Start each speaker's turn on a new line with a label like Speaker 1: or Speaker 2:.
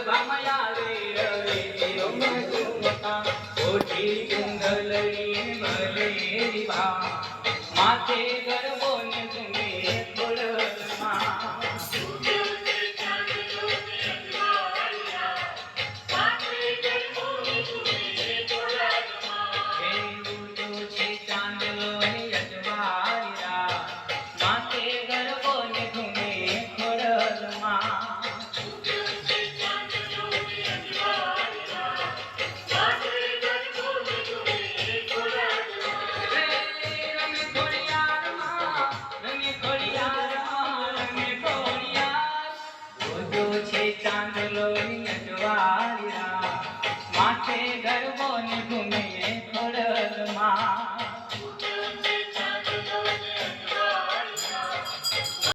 Speaker 1: ગરબામાં આવે રવે ઝુમતા ઓઠી કુંડલની ભલે વિભા માથે ગરબો ને ઝૂમે ખોડલમાં ચાંદલો ની અજવાળિયા માથે ગરબો ને ઘૂમે